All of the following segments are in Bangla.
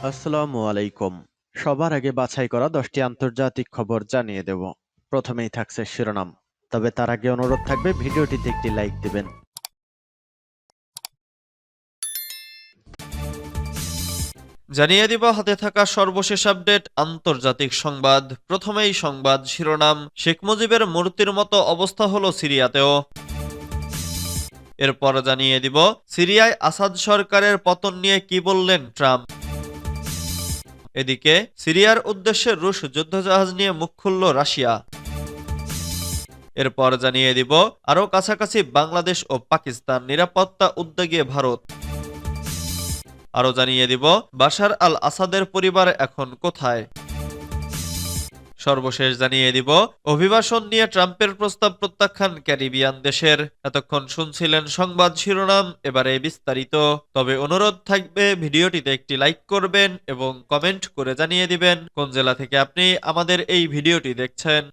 আসসালামু আলাইকুম। সবার আগে বাছাই করা 10টি আন্তর্জাতিক খবর জানিয়ে দেব। প্রথমেই থাকছে শিরোনাম। তবে তার আগে অনুরোধ থাকবে ভিডিওটিতে একটি লাইক দিবেন। জানিয়ে দিব হাতে থাকা সর্বশেষ আপডেট আন্তর্জাতিক সংবাদ। প্রথমেই সংবাদ শিরোনাম, শেখ মুজিবের মূর্তির মতো অবস্থা হলো সিরিয়াতেও। এরপর জানিয়ে দিব সিরিয়ায় আসাদ সরকারের পতন নিয়ে কি বললেন ট্রাম্প। এদিকে সিরিয়ার উদ্দেশ্যে রুশ যুদ্ধজাহাজ নিয়ে মুখ খুলল রাশিয়া। এরপর জানিয়ে দিব আরও কাছাকাছি বাংলাদেশ ও পাকিস্তান, নিরাপত্তা উদ্বেগে ভারত। আরও জানিয়ে দিব বাশার আল আসাদের পরিবার এখন কোথায়। সর্বশেষ জানিয়ে দিব অভিবাসন নিয়ে ট্রাম্পের প্রস্তাব প্রত্যাখ্যান ক্যারিবিয়ান দেশের। এতক্ষণ শুনছিলেন সংবাদ শিরোনাম, এবারে বিস্তারিত। তবে অনুরোধ থাকবে ভিডিওটিতে একটি লাইক করবেন এবং কমেন্ট করে জানিয়ে দিবেন কোন জেলা থেকে আপনি আমাদের এই ভিডিওটি দেখছেন।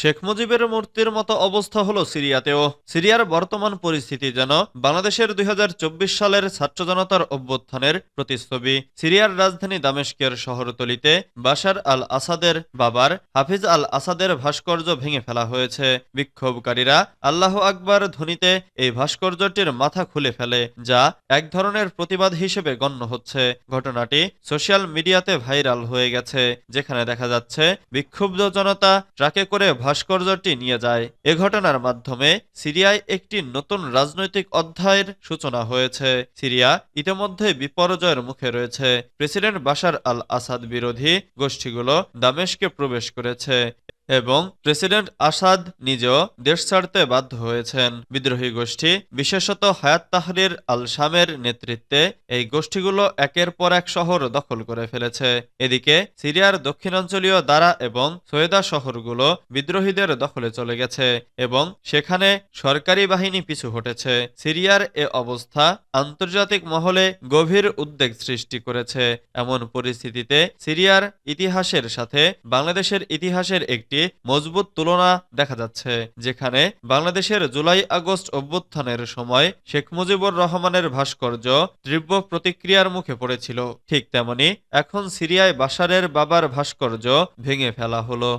শেখ মুজিবের মূর্তির মতো অবস্থা হলো সিরিয়াতেও। সিরিয়ার বর্তমান পরিস্থিতি যেন বাংলাদেশের ২০২৪ সালের ছাত্র জনতার অভ্যুত্থানের প্রতিচ্ছবি। সিরিয়ার রাজধানী দামেস্কের শহরতলিতে বাশার আল আসাদের বাবার হাফিজ আল আসাদের ভাস্কর্য ভেঙে ফেলা হয়েছে। বিক্ষোভকারীরা আল্লাহ আকবার ধ্বনিতে এই ভাস্কর্যটির মাথা খুলে ফেলে, যা এক ধরনের প্রতিবাদ হিসেবে গণ্য হচ্ছে। ঘটনাটি সোশ্যাল মিডিয়াতে ভাইরাল হয়ে গেছে, যেখানে দেখা যাচ্ছে বিক্ষুব্ধ জনতা ট্রাকে করে ভাস্কর্যটি নিয়ে যায়। এ ঘটনার মাধ্যমে সিরিয়ায় একটি নতুন রাজনৈতিক অধ্যায়ের সূচনা হয়েছে। সিরিয়া ইতিমধ্যে বিপর্যয়ের মুখে রয়েছে। প্রেসিডেন্ট বাশার আল আসাদ বিরোধী গোষ্ঠীগুলো দামেস্কে প্রবেশ করেছে এবং প্রেসিডেন্ট আসাদ নিজেও দেশ ছাড়তে বাধ্য হয়েছেন। বিদ্রোহী গোষ্ঠী, বিশেষত হায়াত তাহরির আল শামের নেতৃত্বে এই গোষ্ঠীগুলো একের পর এক শহর দখল করে ফেলেছে। এদিকে সিরিয়ার দক্ষিণাঞ্চলীয় দারা এবং সোয়েদা শহরগুলো বিদ্রোহীদের দখলে চলে গেছে এবং সেখানে সরকারি বাহিনী পিছু হটেছে। সিরিয়ার এ অবস্থা আন্তর্জাতিক মহলে গভীর উদ্বেগ সৃষ্টি করেছে। এমন পরিস্থিতিতে সিরিয়ার ইতিহাসের সাথে বাংলাদেশের ইতিহাসের একটি মজবুত তুলনা দেখা যাচ্ছে, যেখানে বাংলাদেশের জুলাই আগস্ট অভ্যুত্থানের সময় শেখ মুজিবুর রহমানের ভাস্কর্য তীব্র প্রতিক্রিয়ার মুখে পড়েছিল। ঠিক তেমনি এখন সিরিয়ায় বাশারের বাবার ভাস্কর্য ভেঙে ফেলা হলো।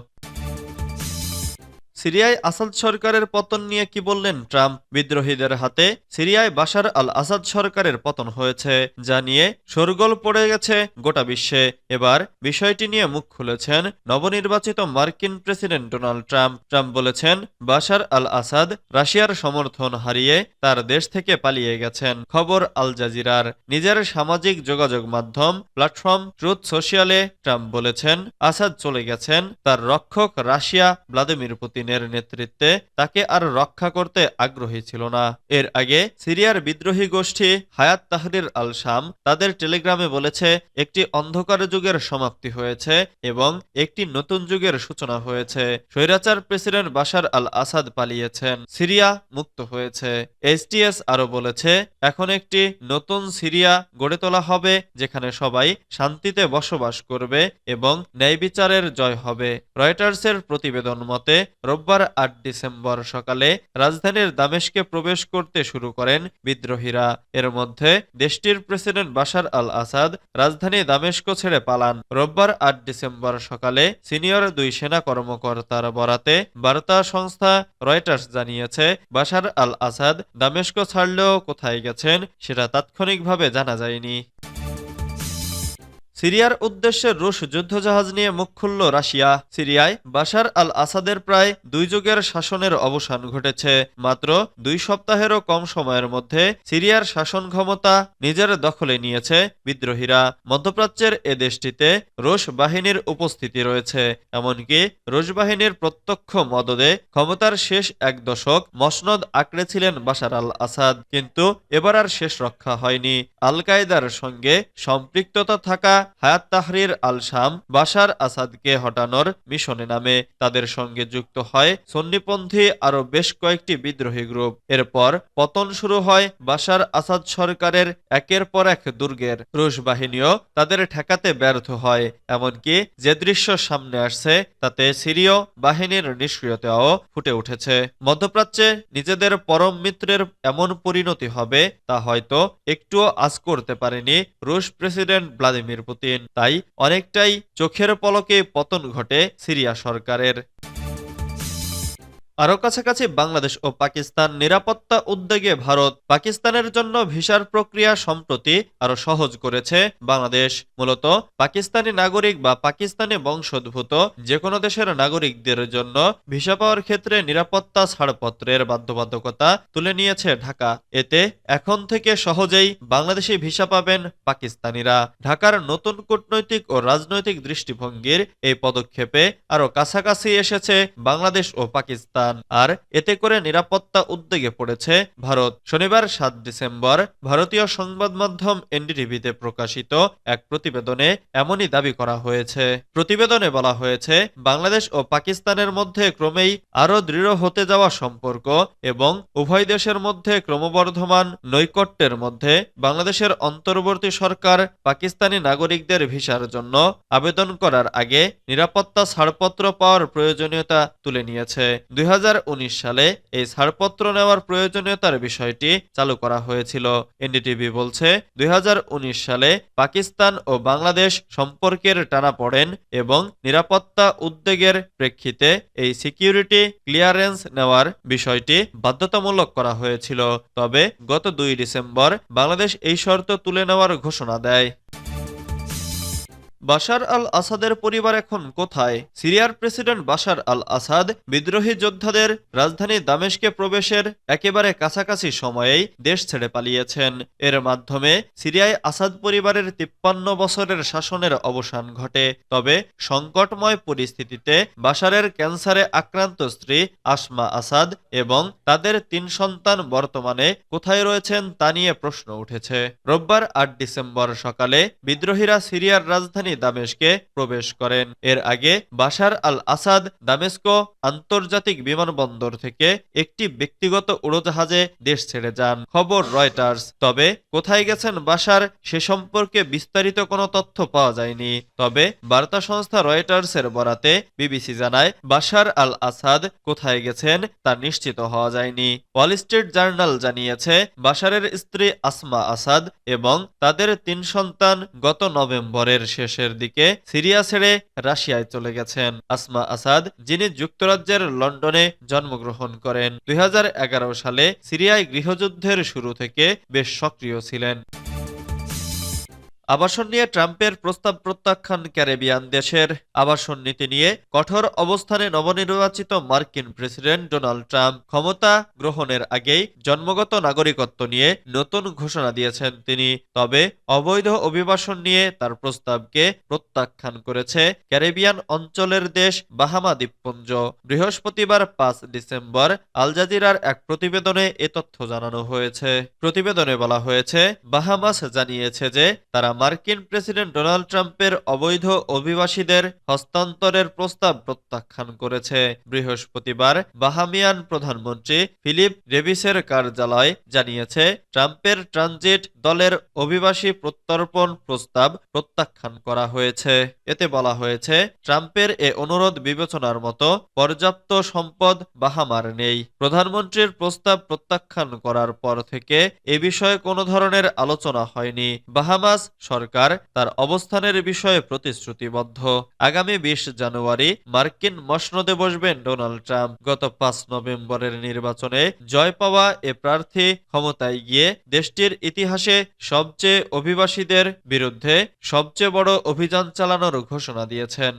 সিরিয়ায় আসাদ সরকারের পতন নিয়ে কি বললেন ট্রাম্প। বিদ্রোহীদের হাতে সিরিয়ায় বাশার আল আসাদ সরকারের পতন হয়েছে, যা নিয়ে শোরগোল পড়ে গেছে গোটা বিশ্বে। এবার বিষয়টি নিয়ে মুখ খুলেছেন নবনির্বাচিত মার্কিন প্রেসিডেন্ট ডোনাল্ড ট্রাম্প। ট্রাম্প বলেছেন বাশার আল আসাদ রাশিয়ার সমর্থন হারিয়ে তার দেশ থেকে পালিয়ে গেছেন। খবর আল জাজিরার। নিজের সামাজিক যোগাযোগ মাধ্যম প্ল্যাটফর্ম ট্রুথ সোশ্যালে ট্রাম্প বলেছেন আসাদ চলে গেছেন, তার রক্ষক রাশিয়া ভ্লাদিমির পুতিনের নেতৃত্বে তাকে আর রক্ষা করতে আগ্রহী ছিল না। এর আগে সিরিয়ার বিদ্রোহী গোষ্ঠী হায়াত তাহরির আল শাম তাদের টেলিগ্রামে বলেছে একটি অন্ধকার যুগের সমাপ্তি হয়েছে এবং একটি নতুন যুগের সূচনা হয়েছে। স্বৈরাচার প্রেসিডেন্ট বাশার আল আসাদ পালিয়েছেন, সিরিয়া মুক্ত হয়েছে। এইচটিএস আরো বলেছে এখন একটি নতুন সিরিয়া গড়ে তোলা হবে, যেখানে সবাই শান্তিতে বসবাস করবে এবং ন্যায় বিচারের জয় হবে। রয়টার্সের প্রতিবেদন মতে রোববার ৮ ডিসেম্বর সকালে রাজধানীর দামেস্কে প্রবেশ করতে শুরু করেন বিদ্রোহীরা। এর মধ্যে দেশটির প্রেসিডেন্ট বাশার আল আসাদ রাজধানী দামেস্ক ছেড়ে পালান। রোববার ৮ ডিসেম্বর সকালে সিনিয়র দুই সেনা কর্মকর্তার বরাতে বার্তা সংস্থা রয়টার্স জানিয়েছে বাশার আল আসাদ দামেস্ক ছাড়লেও কোথায় গেছেন সেটা তাৎক্ষণিকভাবে জানা যায়নি। সিরিয়ার উদ্দেশ্যে রুশ যুদ্ধজাহাজ নিয়ে মুখ খুলল রাশিয়া। সিরিয়ায় বাশার আল আসাদের প্রায় ২ যুগের শাসনের অবসান ঘটেছে। মাত্র ২ সপ্তাহেরও কম সময়ের মধ্যে সিরিয়ার শাসন ক্ষমতা নিজের দখলে নিয়েছে বিদ্রোহীরা। মধ্যপ্রাচ্যের এ দেশটিতে রুশ বাহিনীর উপস্থিতি রয়েছে, এমনকি রুশ বাহিনীর প্রত্যক্ষ মদদে ক্ষমতার শেষ এক দশক মসনদ আঁকড়েছিলেন বাশার আল আসাদ। কিন্তু এবার আর শেষ রক্ষা হয়নি। আল কায়দার সঙ্গে সম্পৃক্ততা থাকা হায়াত তাহরির আল শাম বাশার আসাদকে হটানোর মিশনে নামে। তাদের সঙ্গে যুক্ত হয় সুন্নিপন্থী আরও বেশ কয়েকটি বিদ্রোহী গ্রুপ। এরপর পতন শুরু হয় বাশার আসাদ সরকারের একের পর এক দুর্গের। রুশ বাহিনীও তাদের ঠেকাতে ব্যর্থ হয়। এমনকি যে দৃশ্য সামনে আসছে তাতে সিরীয় বাহিনীর নিষ্ক্রিয়তাও ফুটে উঠেছে। মধ্যপ্রাচ্যে নিজেদের পরম মিত্রের এমন পরিণতি হবে তা হয়তো একটুও আঁচ করতে পারেনি রুশ প্রেসিডেন্ট ভ্লাদিমির পুতিন। তাই অনেকটাই চোখের পলকে পতন ঘটে সিরিয়া সরকারের। আরও কাছাকাছি বাংলাদেশ ও পাকিস্তান নিরাপত্তা উদ্বেগে ভারত। পাকিস্তানের জন্য ভিসার প্রক্রিয়া সম্প্রতি আরও সহজ করেছে বাংলাদেশ। মূলত পাকিস্তানি নাগরিক বা পাকিস্তানি বংশোদ্ভূত যে কোনো দেশের নাগরিকদের জন্য ভিসা পাওয়ার ক্ষেত্রে নিরাপত্তা ছাড়পত্রের বাধ্যবাধকতা তুলে নিয়েছে ঢাকা। এতে এখন থেকে সহজেই বাংলাদেশি ভিসা পাবেন পাকিস্তানিরা। ঢাকার নতুন কূটনৈতিক ও রাজনৈতিক দৃষ্টিভঙ্গির এই পদক্ষেপে আরও কাছাকাছি এসেছে বাংলাদেশ ও পাকিস্তান। আর এতে করে নিরাপত্তা উদ্বেগে পড়েছে ভারত। শনিবার ৭ ডিসেম্বর ভারতীয় সংবাদ মাধ্যম এনডিটিভিতে প্রকাশিত এক প্রতিবেদনে এমনই দাবি করা হয়েছে। প্রতিবেদনে বলা হয়েছে, বাংলাদেশ ও পাকিস্তানের মধ্যে ক্রমেই আরও দৃঢ় হতে যাওয়া সম্পর্ক এবং উভয় দেশের মধ্যে ক্রমবর্ধমান নৈকট্যের মধ্যে বাংলাদেশের অন্তর্বর্তী সরকার পাকিস্তানি নাগরিকদের ভিসার জন্য আবেদন করার আগে নিরাপত্তা ছাড়পত্র পাওয়ার প্রয়োজনীয়তা তুলে নিয়েছে। ২০১৯ সালে এই ছাড়পত্র নেওয়ার প্রয়োজনীয়তার বিষয়টি চালু করা হয়েছিল। এনডিটিভি বলছে, ২০১৯ সালে পাকিস্তান ও বাংলাদেশ সম্পর্কের টানাপোড়েন এবং নিরাপত্তা উদ্বেগের প্রেক্ষিতে এই সিকিউরিটি ক্লিয়ারেন্স নেওয়ার বিষয়টি বাধ্যতামূলক করা হয়েছিল। তবে গত ২ ডিসেম্বর বাংলাদেশ এই শর্ত তুলে নেওয়ার ঘোষণা দেয়। বাশার আল আসাদের পরিবার এখন কোথায়? সিরিয়ার প্রেসিডেন্ট বাশার আল আসাদ বিদ্রোহী যোদ্ধাদের রাজধানী দামেস্কে প্রবেশের একেবারে কাছাকাছি সময়েই দেশ ছেড়ে পালিয়েছেন। এর মাধ্যমে সিরিয়ায় আসাদ পরিবারের ৫৩ বছরের শাসনের অবসান ঘটে। তবে সংকটময় পরিস্থিতিতে বাশারের ক্যান্সারে আক্রান্ত স্ত্রী আসমা আসাদ এবং তাদের ৩ সন্তান বর্তমানে কোথায় রয়েছেন তা নিয়ে প্রশ্ন উঠেছে। রোববার ৮ ডিসেম্বর সকালে বিদ্রোহীরা সিরিয়ার রাজধানী দামেস্কে প্রবেশ করেন। এর আগে বাশার আল আসাদ দামেস্ক আন্তর্জাতিক বিমানবন্দর থেকে একটি ব্যক্তিগত উড়োজাহাজে দেশ ছেড়ে যান। খবর রয়টার্স। তবে কোথায় গেছেন বাশার সে সম্পর্কে বিস্তারিত কোনো তথ্য পাওয়া যায়নি। তবে বার্তা সংস্থা রয়টার্সের বরাতে বিবিসি জানায়, বাশার আল আসাদ কোথায় গেছেন তা নিশ্চিত হওয়া যায়নি। ওয়াল স্ট্রিট জার্নাল জানিয়েছে, বাশারের স্ত্রী আসমা আসাদ এবং তাদের ৩ সন্তান গত নভেম্বরের শেষের দিকে সিরিয়া ছেড়ে রাশিয়ায় চলে গেছেন। আসমা আসাদ, যিনি যুক্তরাজ্যের লন্ডনে জন্মগ্রহণ করেন, ২০১১ সালে সিরিয়ায় গৃহযুদ্ধের শুরু থেকে বেশ সক্রিয় ছিলেন। আবাসন নিয়ে ট্রাম্পের প্রস্তাব প্রত্যাখ্যান। ক্যারিবিয়ান দেশের আবাসন নীতি নিয়ে কঠোর অবস্থানে নবনির্বাচিত মার্কিন প্রেসিডেন্ট ডোনাল্ড ট্রাম্প ক্ষমতা গ্রহণের আগেই জন্মগত নাগরিকত্ব নিয়ে নতুন ঘোষণা দিয়েছেন তিনি। তবে অবৈধ অভিবাসন নিয়ে তার প্রস্তাবকে প্রত্যাখ্যান করেছে ক্যারিবিয়ান অঞ্চলের দেশ বাহামা দ্বীপপুঞ্জ। বৃহস্পতিবার ৫ ডিসেম্বর আল জাজিরার এক প্রতিবেদনে এ তথ্য জানানো হয়েছে। প্রতিবেদনে বলা হয়েছে, বাহামাস জানিয়েছে যে তারা মার্কিন প্রেসিডেন্ট ডোনাল্ড ট্রাম্পের অবৈধ অভিবাসীদের হস্তান্তরের প্রস্তাব প্রত্যাখ্যান করেছে। বৃহস্পতিবার বাহামিয়ান প্রধানমন্ত্রী ফিলিপ ডেভিসের কার্যালয় জানিয়েছে, ট্রাম্পের ট্রানজিট দলের অভিবাসী প্রত্যর্পণ প্রস্তাব প্রত্যাখ্যান করা হয়েছে। এতে বলা হয়েছে, ট্রাম্পের এ অনুরোধ বিবেচনার মতো পর্যাপ্ত সম্পদ বাহামার নেই। প্রধানমন্ত্রীর প্রস্তাব প্রত্যাখ্যান করার পর থেকে এ বিষয়ে কোনো ধরনের আলোচনা হয়নি। বাহামাস সরকার তার অবস্থানের বিষয়ে প্রতিশ্রুতিবদ্ধ। আগামী ২০ জানুয়ারি মার্কিন মসনদে বসবেন ডোনাল্ড ট্রাম্প। গত ৫ নভেম্বরের নির্বাচনে জয় পাওয়া এ প্রার্থী ক্ষমতায় গিয়ে দেশটির ইতিহাসে সবচেয়ে অভিবাসীদের বিরুদ্ধে সবচেয়ে বড় অভিযান চালানোর ঘোষণা দিয়েছেন।